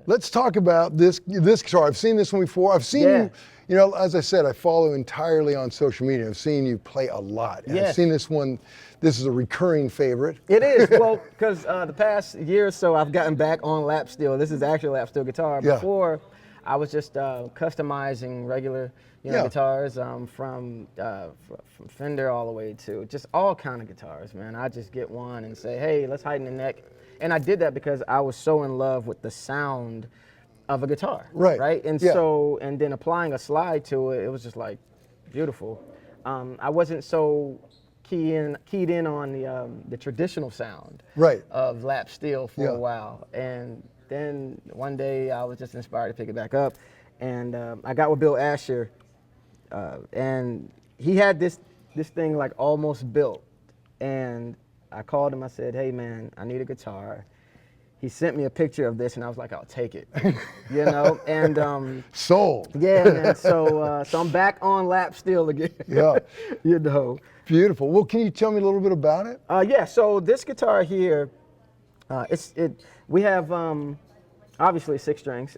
Let's talk about this guitar. I've seen this one before. I've seen you, you know, as I said, I follow entirely on social media. I've seen you play a lot. And I've seen this one. This is a recurring favorite. It is, well, because the past year or so, I've gotten back on lap steel. This is actually lap steel guitar. Before, I was just customizing regular, guitars from Fender all the way to just all kind of guitars, man. I just get one and say, hey, let's heighten the neck. And I did that because I was so in love with the sound of a guitar. Right. And so, and then applying a slide to it, it was just like beautiful. I wasn't so keyed in on the traditional sound of lap steel for a while. And then one day I was just inspired to pick it back up. And I got with Bill Asher, and he had this thing like almost built. And I called him, I said, hey man, I need a guitar. He sent me a picture of this and I was like, I'll take it, you know? And sold. Yeah, man, so I'm back on lap steel again. You know. Beautiful. Well, can you tell me a little bit about it? Yeah, so this guitar here, we have obviously 6 strings.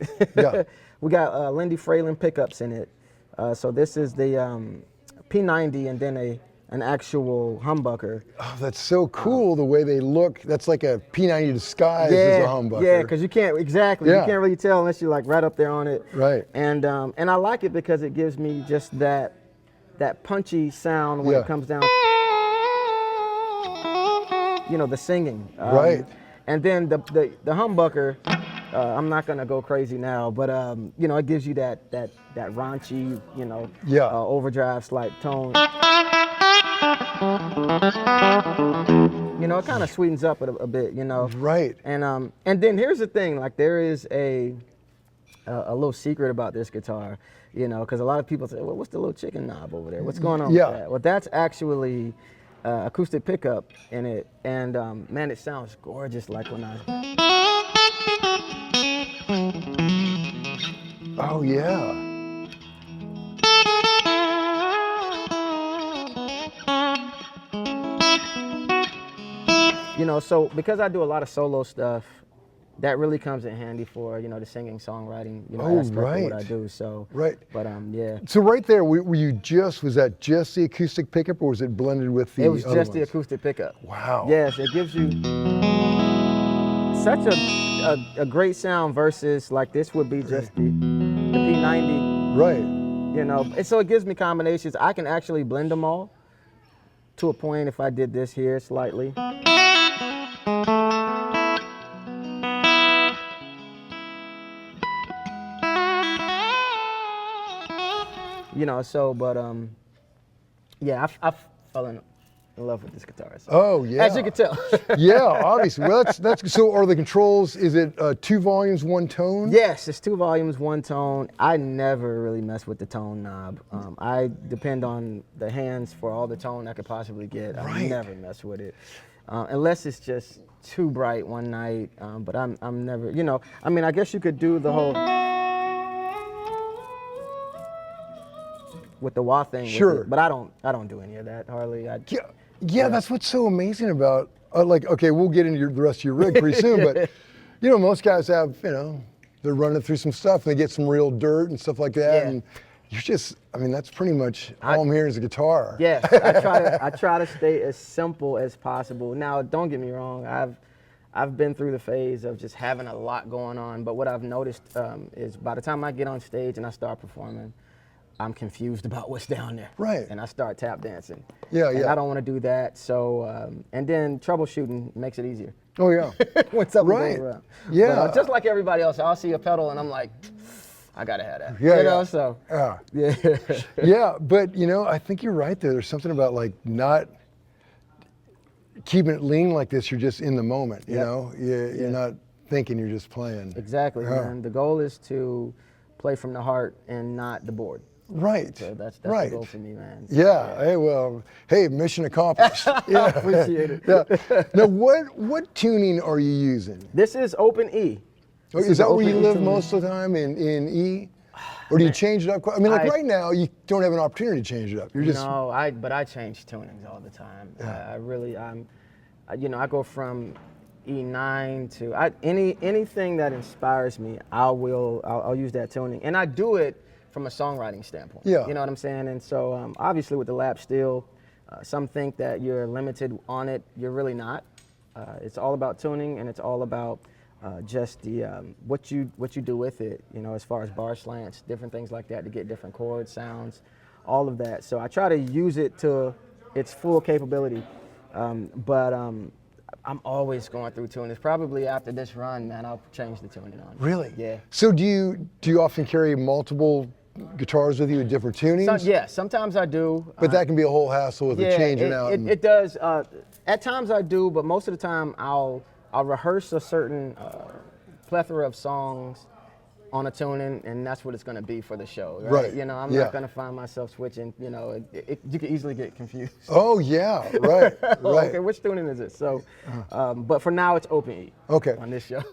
We got Lindy Fralin pickups in it. So this is the P90 and then an actual humbucker. Oh, that's so cool the way they look. That's like a P90 disguised as a humbucker. Yeah, because you can't, you can't really tell unless you're like right up there on it. And I like it because it gives me just that punchy sound when it comes down to, you know, the singing. And then the humbucker, I'm not gonna go crazy now, but you know, it gives you that raunchy, you know, overdrive slight tone. You know, it kind of sweetens up a bit, you know. And then here's the thing, like there is a little secret about this guitar, you know, because a lot of people say, well, what's the little chicken knob over there? What's going on with that? Well, that's actually acoustic pickup in it, and man, it sounds gorgeous. Like when I. Oh yeah. You know, so because I do a lot of solo stuff, that really comes in handy for, you know, the singing, songwriting, you know, aspect of what I do. So, but yeah. So right there, was that just the acoustic pickup, or was it blended with the? It was just the acoustic pickup. Wow. Yes, it gives you such a great sound versus like this would be just the P90. You know, and so it gives me combinations. I can actually blend them all to a point if I did this here slightly. You know, so, but, yeah, I fell in love with this guitar. So. Oh, yeah. As you can tell. Yeah, obviously. Well, that's so are the controls, is it 2 volumes, 1 tone? Yes, it's 2 volumes, 1 tone. I never really mess with the tone knob. I depend on the hands for all the tone I could possibly get. I never mess with it. Unless it's just too bright one night, but I'm never, you know, I mean, I guess you could do the whole, with the wah thing, but I don't do any of that hardly. Yeah, that's what's so amazing about like, okay, we'll get into the rest of your rig pretty soon, but you know, most guys have, you know, they're running through some stuff and they get some real dirt and stuff like that, and you're just, I mean, that's pretty much all I'm hearing is a guitar. Yes, I try to stay as simple as possible. Now, don't get me wrong, I've been through the phase of just having a lot going on, but what I've noticed is by the time I get on stage and I start performing, I'm confused about what's down there. And I start tap dancing. And I don't want to do that. So, and then troubleshooting makes it easier. Oh, yeah. When something goes around. But, just like everybody else, I'll see a pedal and I'm like, I got to have that. You know, so. Yeah, but, you know, I think you're right there. There's something about, like, not keeping it lean like this. You're just in the moment, you know? You're not thinking, you're just playing. Exactly, man. The goal is to play from the heart and not the board. So that's the goal for me, man. So, Hey, well, hey, mission accomplished. I appreciate it. Now, what tuning are you using? This is open E. Is that where you live most of the time, in E? Or do you change it up? I mean, like right now, you don't have an opportunity to change it up. You're just but I change tunings all the time. You know, I go from E9 to anything that inspires me, I'll use that tuning, and I do it from a songwriting standpoint. Yeah. You know what I'm saying? And so obviously with the lap steel, some think that you're limited on it. You're really not. It's all about tuning, and it's all about just the what you do with it. You know, as far as bar slants, different things like that to get different chord sounds, all of that. So I try to use it to its full capability, but I'm always going through tunings. Probably after this run, man, I'll change the tuning on. Really? Yeah. So do you often carry multiple guitars with you with different tunings? Yeah, sometimes I do. But that can be a whole hassle with the changing out. It does. At times I do, but most of the time I'll rehearse a certain plethora of songs on a tuning, and that's what it's going to be for the show, right? You know, I'm not going to find myself switching. You know, you can easily get confused. Oh yeah, right, right. Okay, which tuning is it? So, but for now it's open E. Okay. On this show.